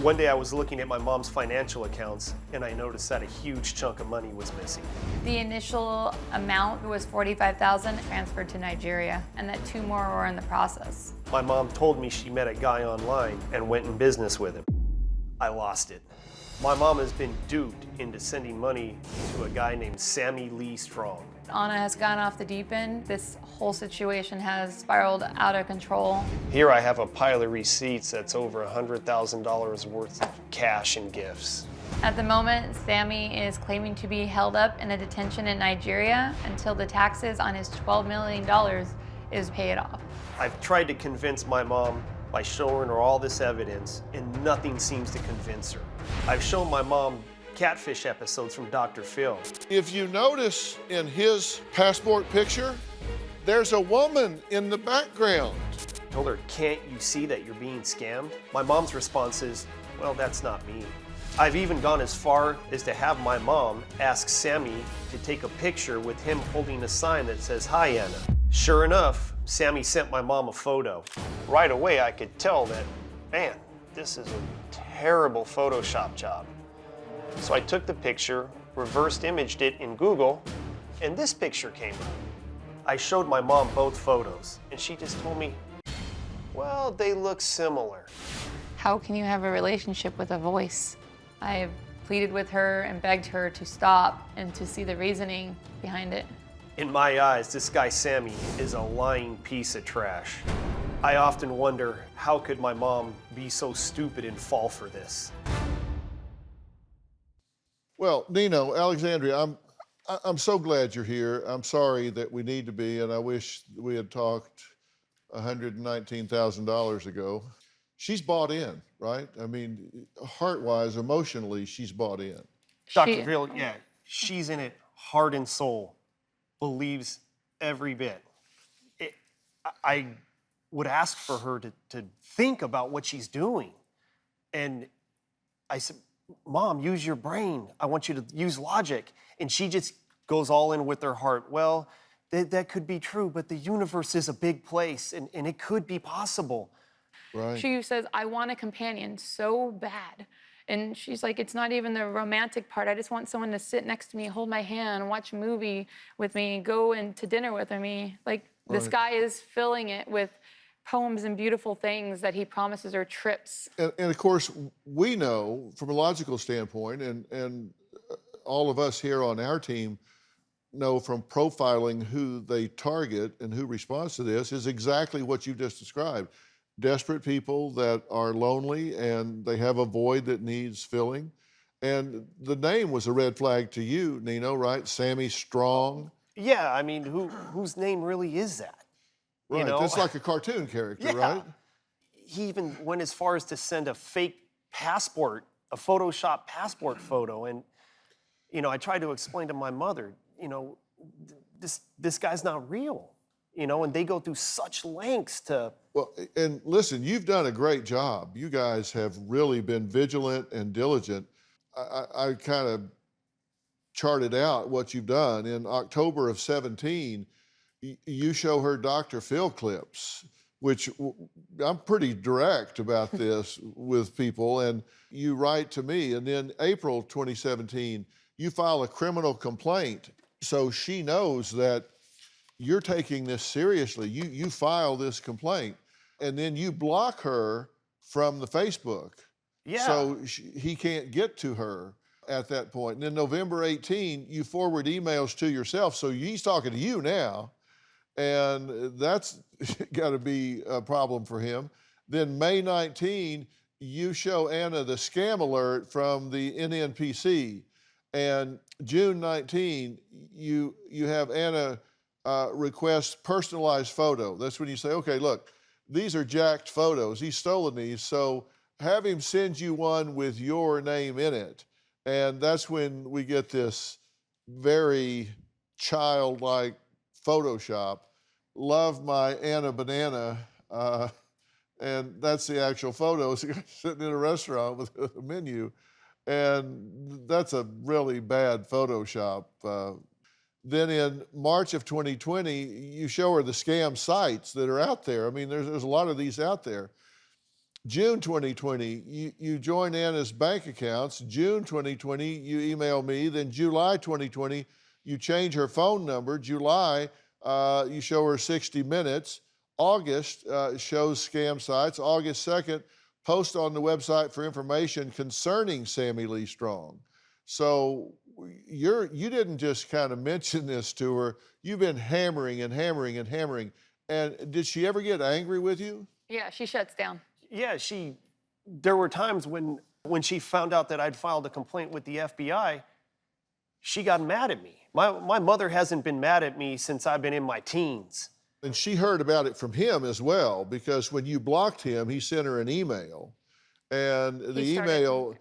One day I was looking at my mom's financial accounts and I noticed that a huge chunk of money was missing. The initial amount was $45,000 transferred to Nigeria, and that 2 more were in the process. My mom told me she met a guy online and went in business with him. I lost it. My mom has been duped into sending money to a guy named Sammie Lee Strong. Anna has gone off the deep end. This whole situation has spiraled out of control. Here I have a pile of receipts that's over $100,000 worth of cash and gifts. At the moment, Sammie is claiming to be held up in a detention in Nigeria until the taxes on his $12 million is paid off. I've tried to convince my mom by showing her all this evidence, and nothing seems to convince her. I've shown my mom catfish episodes from Dr. Phil. If you notice in his passport picture, there's a woman in the background. I told her, can't you see that you're being scammed? My mom's response is, well, that's not me. I've even gone as far as to have my mom ask Sammie to take a picture with him holding a sign that says, "Hi, Anna." Sure enough, Sammie sent my mom a photo. Right away, I could tell that, man, this is a terrible Photoshop job. So I took the picture, reversed imaged it in Google, and this picture came up. I showed my mom both photos, and she just told me, well, they look similar. How can you have a relationship with a voice? I've pleaded with her and begged her to stop and to see the reasoning behind it. In my eyes, this guy Sammie is a lying piece of trash. I often wonder, how could my mom be so stupid and fall for this? Well, Nino, Alexandria, I'm so glad you're here. I'm sorry that we need to be, and I wish we had talked $119,000 ago. She's bought in, right? I mean, heart-wise, emotionally, she's bought in. Dr. Phil, yeah, she's in it heart and soul, believes every bit. I would ask for her to think about what she's doing. And I said, Mom, use your brain. I want you to use logic. And she just goes all in with her heart. Well, that could be true, but the universe is a big place, and it could be possible. Right. She says, I want a companion so bad. And she's like, it's not even the romantic part. I just want someone to sit next to me, hold my hand, watch a movie with me, go to dinner with me. Like, this guy is filling it with poems and beautiful things that he promises her trips. And of course, we know from a logical standpoint, and all of us here on our team know from profiling who they target and who responds to this is exactly what you just described. Desperate people that are lonely and they have a void that needs filling. And the name was a red flag to you, Nino, right? Sammie Strong. Yeah, I mean, whose name really is that? Right, You know? that's like a cartoon character, right? He even went as far as to send a fake passport, a Photoshop passport photo. And, I tried to explain to my mother, this guy's not real, and they go through such lengths to... Well, and listen, you've done a great job. You guys have really been vigilant and diligent. I kind of charted out what you've done. In October of 17, you show her Dr. Phil clips, which I'm pretty direct about this with people, and you write to me. And then April 2017, you file a criminal complaint. So she knows that you're taking this seriously. You file this complaint, and then you block her from the Facebook. Yeah. So he can't get to her at that point. And then November 18, you forward emails to yourself. So he's talking to you now, and that's got to be a problem for him. Then May 19, you show Anna the scam alert from the NNPC. And June 19, you have Anna request personalized photo. That's when you say, okay, look, these are jacked photos. He's stolen these, so have him send you one with your name in it. And that's when we get this very childlike Photoshop. Love my Anna banana. And that's the actual photo. Sitting in a restaurant with a menu. And that's a really bad Photoshop. Then in March of 2020, you show her the scam sites that are out there. I mean, there's a lot of these out there. June 2020, you join Anna's bank accounts. June 2020, you email me. Then July 2020, you change her phone number. July, you show her 60 Minutes. August shows scam sites. August 2nd, post on the website for information concerning Sammie Lee Strong. So you didn't just kind of mention this to her. You've been hammering and hammering and hammering. And did she ever get angry with you? Yeah, she shuts down. Yeah, there were times when she found out that I'd filed a complaint with the FBI, she got mad at me. My mother hasn't been mad at me since I've been in my teens. And she heard about it from him as well, because when you blocked him, he sent her an email. And the email,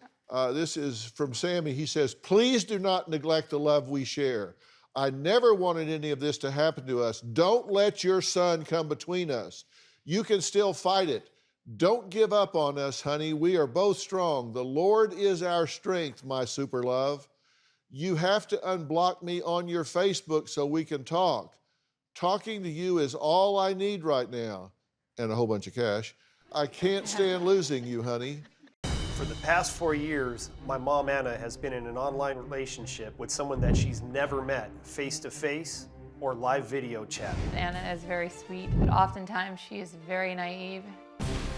this is from Sammie. He says, "Please do not neglect the love we share. I never wanted any of this to happen to us. Don't let your son come between us. You can still fight it. Don't give up on us, honey. We are both strong. The Lord is our strength, my super love. You have to unblock me on your Facebook so we can talk. Talking to you is all I need right now." And a whole bunch of cash. "I can't stand losing you, honey." For the past 4 years, my mom, Anna, has been in an online relationship with someone that she's never met face-to-face or live video chat. Anna is very sweet, but oftentimes she is very naive.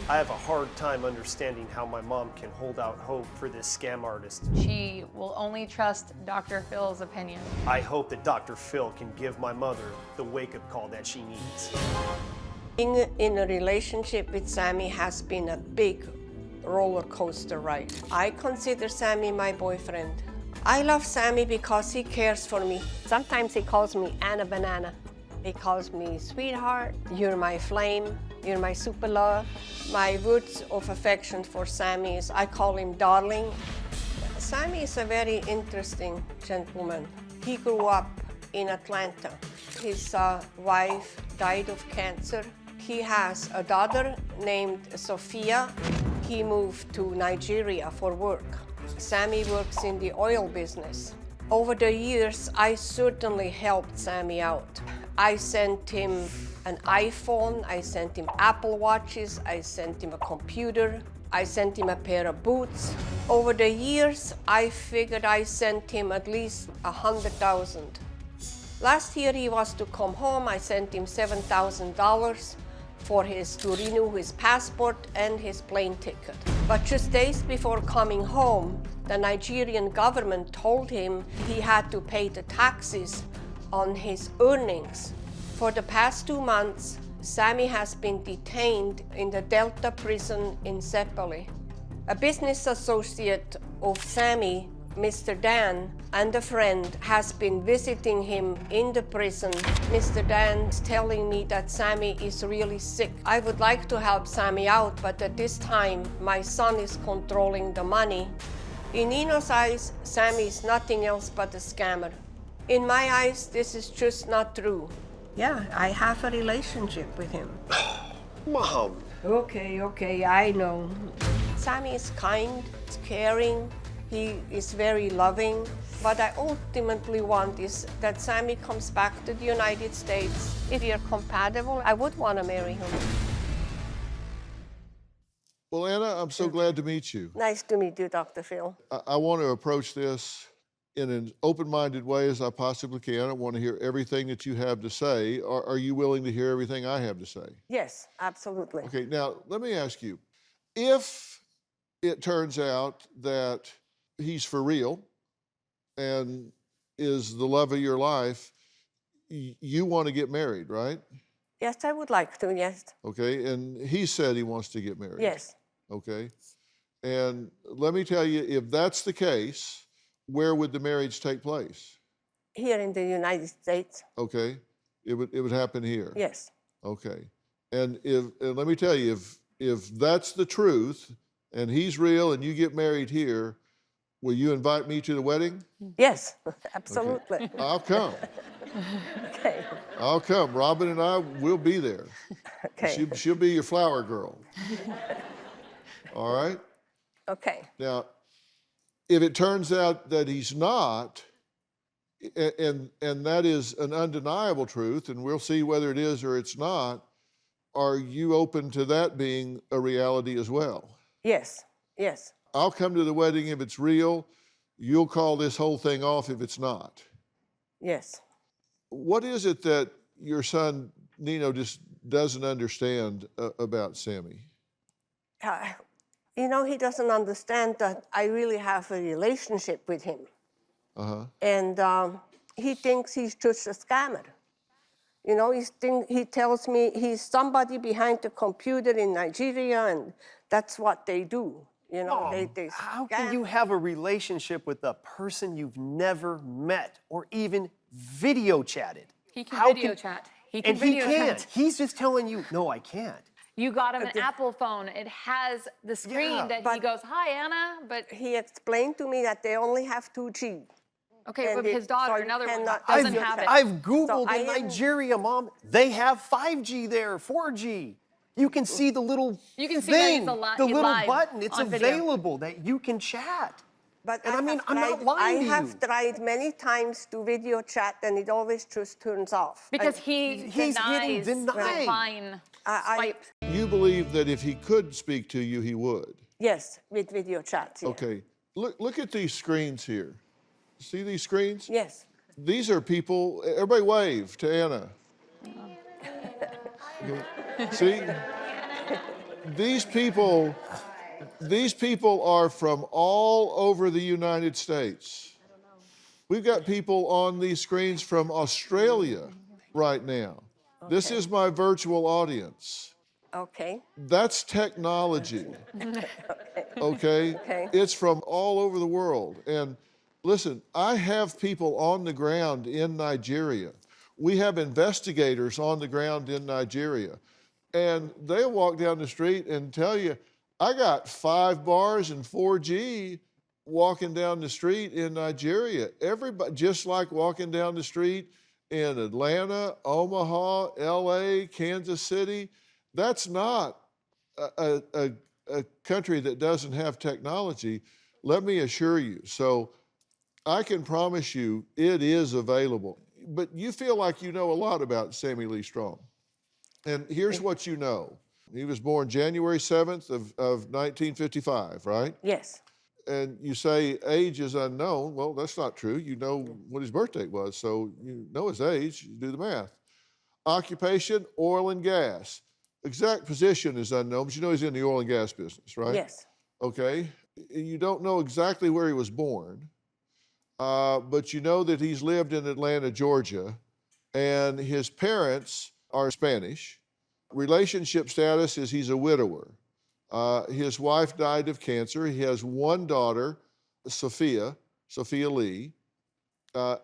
I have a hard time understanding how my mom can hold out hope for this scam artist. She will only trust Dr. Phil's opinion. I hope that Dr. Phil can give my mother the wake-up call that she needs. Being in a relationship with Sammie has been a big roller coaster ride. I consider Sammie my boyfriend. I love Sammie because he cares for me. Sometimes he calls me Anna Banana. He calls me sweetheart, you're my flame, you're my super love. My words of affection for Sammie is I call him darling. Sammie is a very interesting gentleman. He grew up in Atlanta. His wife died of cancer. He has a daughter named Sophia. He moved to Nigeria for work. Sammie works in the oil business. Over the years, I certainly helped Sammie out. I sent him an iPhone, I sent him Apple Watches, I sent him a computer, I sent him a pair of boots. Over the years, I figured I sent him at least $100,000. Last year he was to come home, I sent him $7,000 to renew his passport and his plane ticket. But just days before coming home, the Nigerian government told him he had to pay the taxes on his earnings. For the past 2 months, Sammie has been detained in the Delta prison in Sepali. A business associate of Sammie, Mr. Dan, and a friend has been visiting him in the prison. Mr. Dan's telling me that Sammie is really sick. I would like to help Sammie out, but at this time, my son is controlling the money. In Nino's eyes, Sammie is nothing else but a scammer. In my eyes, this is just not true. Yeah, I have a relationship with him. Mom. Okay, I know. Sammie is kind, caring, he is very loving. What I ultimately want is that Sammie comes back to the United States. If you're compatible, I would want to marry him. Well, Anna, I'm so glad to meet you. Nice to meet you, Dr. Phil. I want to approach this in an open-minded way as I possibly can. I want to hear everything that you have to say. Are you willing to hear everything I have to say? Yes, absolutely. Okay, now let me ask you, if it turns out that he's for real and is the love of your life, you want to get married, right? Yes, I would like to, yes. Okay, and he said he wants to get married. Yes. Okay, and let me tell you, if that's the case, where would the marriage take place? Here in the United States. Okay, it would happen here. Yes. Okay, and let me tell you, if that's the truth, and he's real, and you get married here, will you invite me to the wedding? Yes, absolutely. Okay. I'll come. Okay. I'll come. Robin and I will be there. Okay. She'll be your flower girl. All right? Okay. Now, if it turns out that he's not, and that is an undeniable truth, and we'll see whether it is or it's not, are you open to that being a reality as well? Yes, yes. I'll come to the wedding if it's real. You'll call this whole thing off if it's not. Yes. What is it that your son, Nino, just doesn't understand about Sammie? You know, he doesn't understand that I really have a relationship with him. Uh-huh. And he thinks he's just a scammer. You know, he tells me he's somebody behind the computer in Nigeria, and that's what they do. You know, Mom, they how scam. can you have a relationship with a person you've never met or even video chatted? He can How video chat. He can And he video can't. chat. He's just telling you, no, I can't. You got him an Apple phone. It has the screen Yeah, that he but- goes, "Hi, Anna," but He explained to me that they only have 2G. okay, And but it- his daughter, so you another one, cannot doesn't video have chat. it. I've Googled I in am- Nigeria, Mom. They have 5G there, 4G. You can see the little You can see that thing, it's the little live button. It's on video. available that you can chat. But And I mean, have I'm not tried- lying to I have you. tried many times to video chat, and it always just turns off. Because he He's hitting denies deny. the fine I- swipe. You believe that if he could speak to you, he would? Yes, with video chats. Yeah. Okay. Look at these screens here. See these screens? Yes. These are people, everybody wave to Anna. See? These people are from all over the United States. We've got people on these screens from Australia right now. This is my virtual audience. Okay. That's technology. Okay? Okay. It's from all over the world. And listen, I have people on the ground in Nigeria. We have investigators on the ground in Nigeria. And they'll walk down the street and tell you, I got 5 bars and 4G walking down the street in Nigeria. Everybody, just like walking down the street in Atlanta, Omaha, LA, Kansas City. That's not a country that doesn't have technology, let me assure you. So I can promise you it is available. But you feel like you know a lot about Sammie Lee Strong. And here's what you know. He was born January 7th of 1955, right? Yes. And you say age is unknown. Well, that's not true. You know what his birthday was, so you know his age. You do the math. Occupation, oil and gas. Exact position is unknown, but you know he's in the oil and gas business, right? Yes. Okay. You don't know exactly where he was born, but you know that he's lived in Atlanta, Georgia, and his parents are Spanish. Relationship status is he's a widower. His wife died of cancer. He has one daughter, Sophia Lee,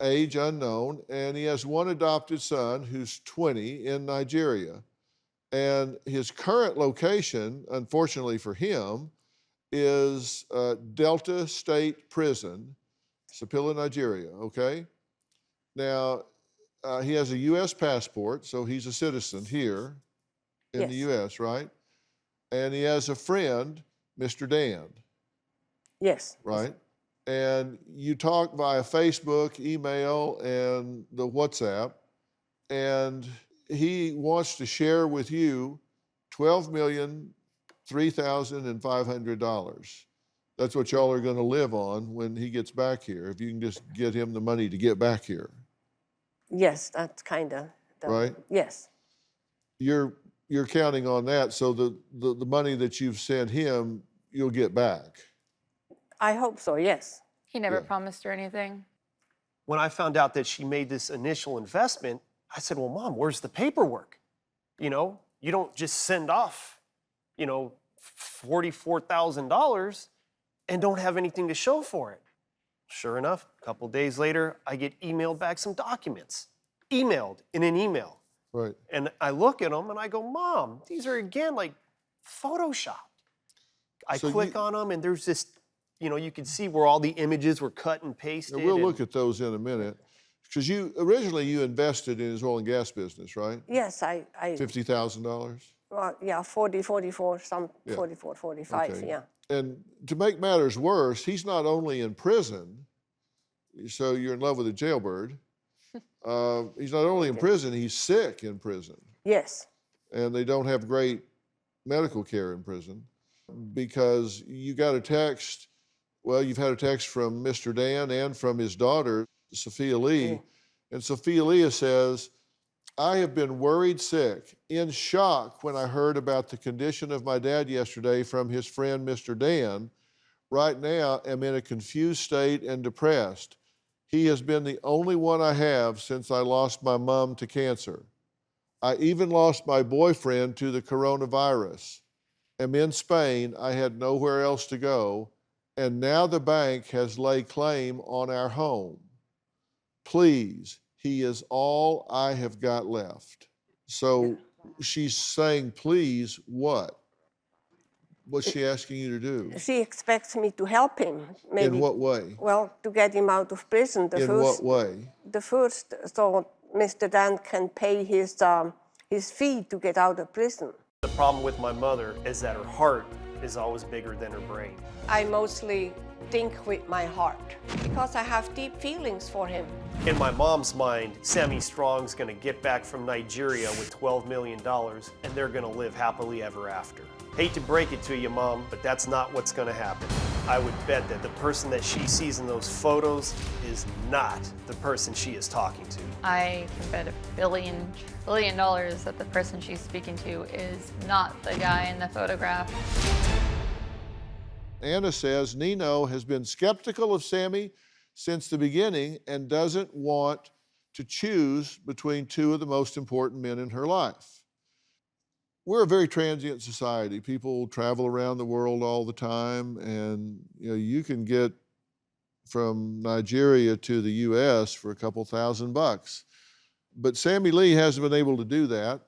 age unknown, and he has one adopted son who's 20 in Nigeria. And his current location, unfortunately for him, is Delta State Prison, Sapila, Nigeria, okay? Now, he has a U.S. passport, so he's a citizen here in the Yes. U.S., right? And he has a friend, Mr. Dan, Yes. right? And you talk via Facebook, email, and the WhatsApp, and he wants to share with you $12,003,500. That's what y'all are going to live on when he gets back here, if you can just get him the money to get back here, Yes, that's kind of. right? Yes. You're counting on that, so the money that you've sent him, you'll get back. I hope so, yes. He never Yeah. promised her anything. When I found out that she made this initial investment, I said, well, Mom, where's the paperwork? You know, you don't just send off, you know, $44,000 and don't have anything to show for it. Sure enough, a couple days later, I get emailed back some documents, emailed in an email. Right. And I look at them and I go, Mom, these are again like Photoshopped. I So click you- on them and there's this, you know, you can see where all the images were cut and pasted. And we'll and- look at those in a minute. Because originally you invested in his oil and gas business, right? Yes, I $50,000? yeah, 44, Yeah. 44, 45, Okay. yeah. And to make matters worse, he's not only in prison, so you're in love with a jailbird. He's not only in prison, he's sick in prison. Yes. and they don't have great medical care in prison because you got a text. Well, you've had a text from Mr. Dan and from his daughter, Sophia Lee. And Sophia Lee says, I have been worried sick, in shock when I heard about the condition of my dad yesterday from his friend, Mr. Dan. Right now, I'm in a confused state and depressed. He has been the only one I have since I lost my mom to cancer. I even lost my boyfriend to the coronavirus. I'm in Spain. I had nowhere else to go. And now the bank has laid claim on our home. Please, he is all I have got left. So she's saying, please, what? What's she asking you to do? She expects me to help him. Maybe. In what way? Well, to get him out of prison. What way? The first, so Mr. Dan can pay his fee to get out of prison. The problem with my mother is that her heart is always bigger than her brain. I mostly think with my heart because I have deep feelings for him. In my mom's mind, Sammie Strong's gonna get back from Nigeria with $12 million and they're gonna live happily ever after. Hate to break it to you, Mom, but that's not what's gonna happen. I would bet that the person that she sees in those photos is not the person she is talking to. I can bet $1 billion that the person she's speaking to is not the guy in the photograph. Anna says Nino has been skeptical of Sammie since the beginning and doesn't want to choose between two of the most important men in her life. We're a very transient society. People travel around the world all the time, and you can get from Nigeria to the US for a couple $1,000. But Sammie Lee hasn't been able to do that,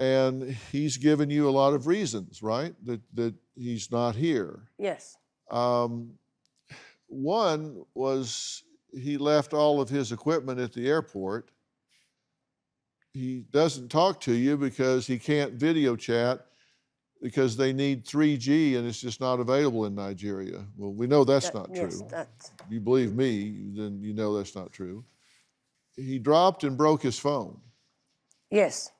and he's given you a lot of reasons, right? That he's not here. Yes. One was he left all of his equipment at the airport. He doesn't talk to you because he can't video chat because they need 3G and it's just not available in Nigeria. Well, we know that's not true. Yes, that's... If you believe me, then you know that's not true. He dropped and broke his phone. Yes.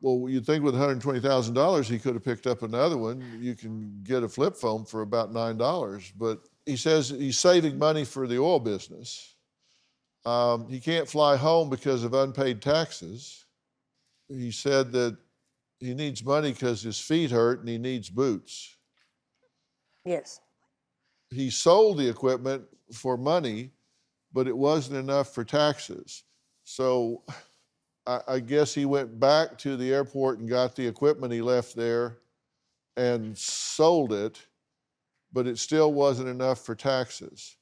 Well, you'd think with $120,000, he could have picked up another one. You can get a flip phone for about $9, but he says he's saving money for the oil business. He can't fly home because of unpaid taxes. He said that he needs money because his feet hurt and he needs boots. Yes. He sold the equipment for money, but it wasn't enough for taxes. So I guess he went back to the airport and got the equipment he left there and sold it, but it still wasn't enough for taxes.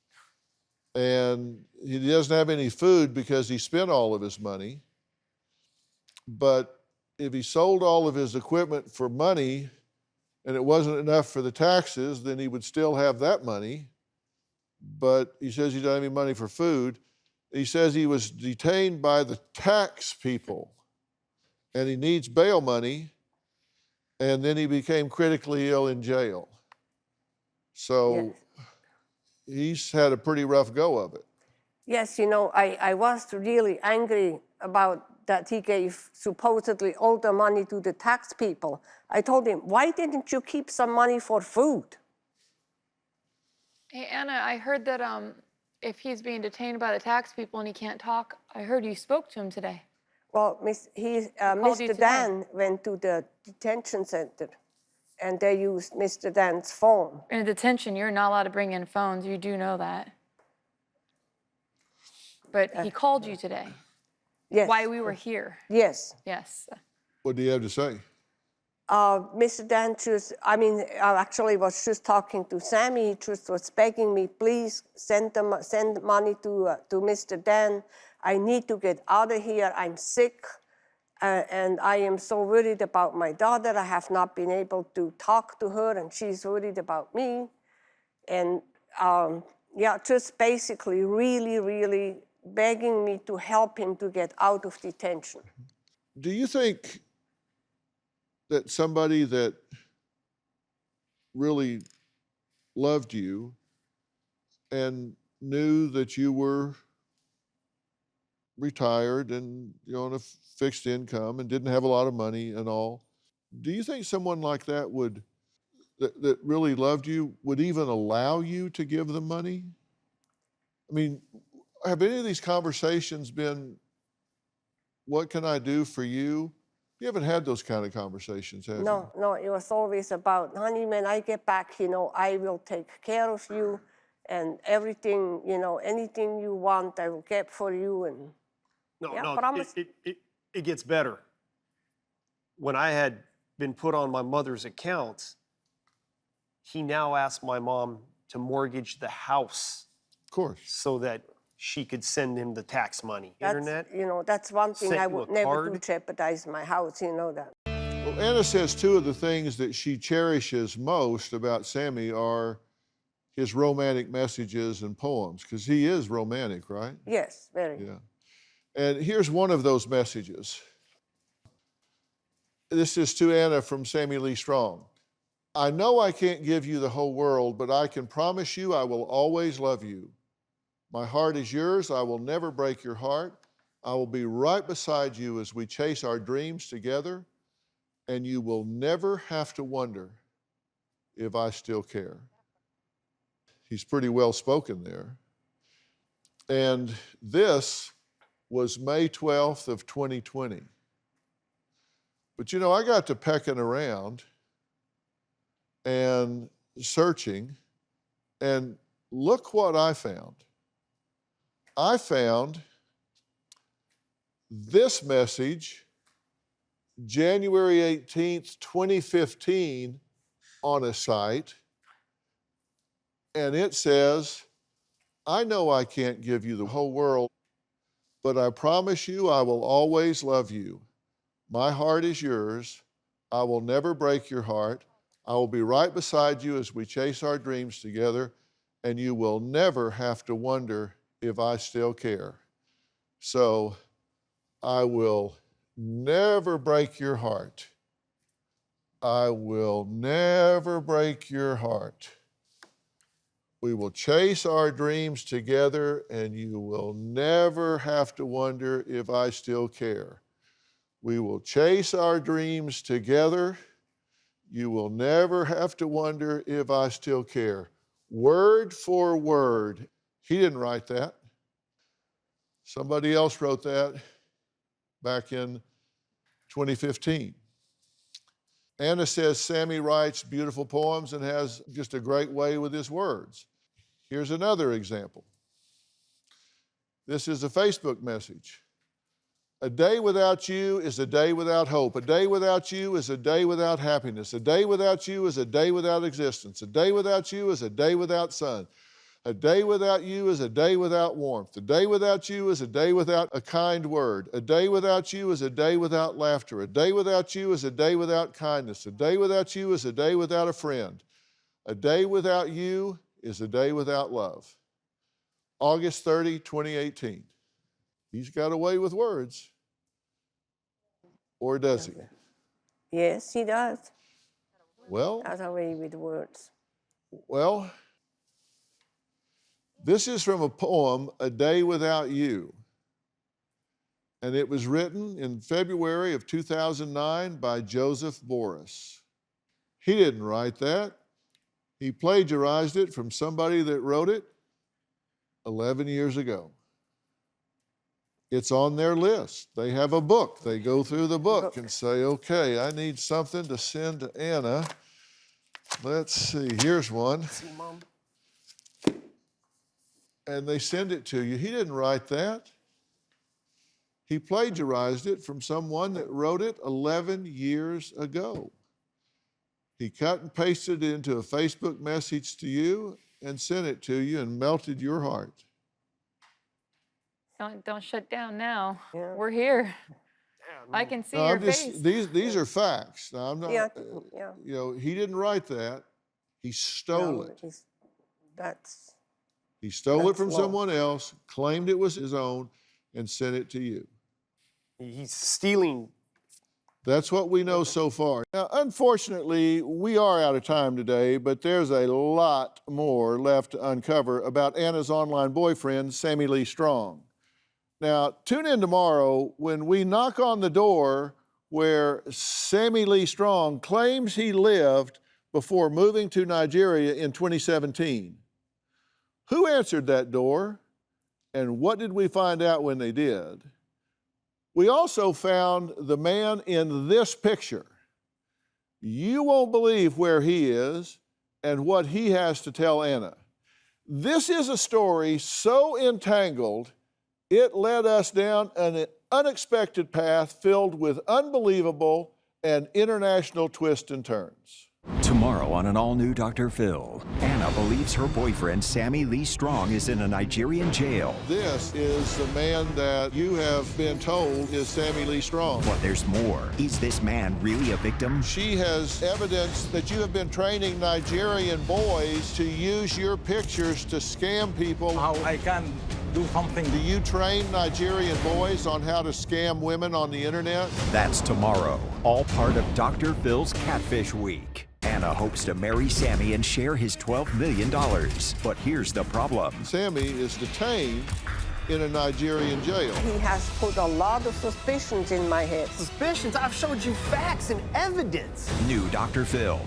And he doesn't have any food because he spent all of his money. But if he sold all of his equipment for money and it wasn't enough for the taxes, then he would still have that money. But he says he doesn't have any money for food. He says he was detained by the tax people and he needs bail money, and then he became critically ill in jail. So he's had a pretty rough go of it. Yes, I was really angry about that he gave supposedly all the money to the tax people. I told him, why didn't you keep some money for food? Hey, Anna, I heard that if he's being detained by the tax people and he can't talk, I heard you spoke to him today. Well, Mr. Dan went to the detention center and they used Mr. Dan's phone. In a detention, you're not allowed to bring in phones. You do know that. But he called you today. Yes. Why we were here. Yes. Yes. What do you have to say? Mr. Dan actually was just talking to Sammie. He just was begging me, please send money to Mr. Dan. I need to get out of here. I'm sick. And I am so worried about my daughter. I have not been able to talk to her, and she's worried about me. And just basically really, really begging me to help him to get out of detention. Do you think that somebody that really loved you and knew that you were retired and on a fixed income and didn't have a lot of money and all, Do you think someone like that that really loved you would even allow you to give them money? I mean, have any of these conversations been, what can I do for you? You haven't had those kind of conversations, have you? No, no, it was always about, honey, when I get back, I will take care of you and everything, anything you want, I will get for you. And No, yeah, no, promise. it gets better. When I had been put on my mother's account, he now asked my mom to mortgage the house Of course. so that she could send him the tax money. That's, Internet. that's one thing Sent I you would a never do, card? jeopardize my house, that. Well, Anna says two of the things that she cherishes most about Sammie are his romantic messages and poems, because he is romantic, right? Yes, very. Yeah. And here's one of those messages. This is to Anna from Sammie Lee Strong. I know I can't give you the whole world, but I can promise you I will always love you. My heart is yours. I will never break your heart. I will be right beside you as we chase our dreams together, and you will never have to wonder if I still care. He's pretty well spoken there. And this was May 12th of 2020. But I got to pecking around and searching, and look what I found. I found this message, January 18th, 2015, on a site, and it says, I know I can't give you the whole world, but I promise you I will always love you. My heart is yours. I will never break your heart. I will be right beside you as we chase our dreams together, and you will never have to wonder if I still care. So I will never break your heart. I will never break your heart. We will chase our dreams together, and you will never have to wonder if I still care. We will chase our dreams together. You will never have to wonder if I still care. Word for word. He didn't write that. Somebody else wrote that back in 2015. Anna says Sammie writes beautiful poems and has just a great way with his words. Here's another example. This is a Facebook message. A day without you is a day without hope. A day without you is a day without happiness. A day without you is a day without existence. A day without you is a day without sun. A day without you is a day without warmth. A day without you is a day without a kind word. A day without you is a day without laughter. A day without you is a day without kindness. A day without you is a day without a friend. A day without you is a day without love. August 30, 2018. He's got a way with words. Or does he? Yes, he does. Well, That's a way with words. Well, this is from a poem, A Day Without You. And it was written in February of 2009 by Joseph Boris. He didn't write that. He plagiarized it from somebody that wrote it 11 years ago. It's on their list. They have a book. They go through the book and say, okay, I need something to send to Anna. Let's see, here's one. See, Mom? And they send it to you. He didn't write that. He plagiarized it from someone that wrote it 11 years ago. He cut and pasted it into a Facebook message to you and sent it to you and melted your heart. Don't shut down now. Yeah. We're here. I can see your face. These are facts. Now, I'm not, Yeah. He didn't write that. He stole it. He stole it from That's low. someone else, claimed it was his own, and sent it to you. He's stealing. That's what we know so far. Now, unfortunately, we are out of time today, but there's a lot more left to uncover about Anna's online boyfriend, Sammie Lee Strong. Now, tune in tomorrow when we knock on the door where Sammie Lee Strong claims he lived before moving to Nigeria in 2017. Who answered that door, and what did we find out when they did? We also found the man in this picture. You won't believe where he is and what he has to tell Anna. This is a story so entangled, it led us down an unexpected path filled with unbelievable and international twists and turns. Tomorrow on an all-new Dr. Phil, Anna believes her boyfriend, Sammie Lee Strong, is in a Nigerian jail. This is the man that you have been told is Sammie Lee Strong. But there's more. Is this man really a victim? She has evidence that you have been training Nigerian boys to use your pictures to scam people. How I can do something. Do you train Nigerian boys on how to scam women on the internet? That's tomorrow, all part of Dr. Phil's Catfish Week. Anna hopes to marry Sammie and share his $12 million. But here's the problem. Sammie is detained in a Nigerian jail. He has put a lot of suspicions in my head. Suspicions? I've showed you facts and evidence. New Dr. Phil.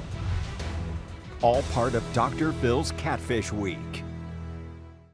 All part of Dr. Phil's Catfish Week.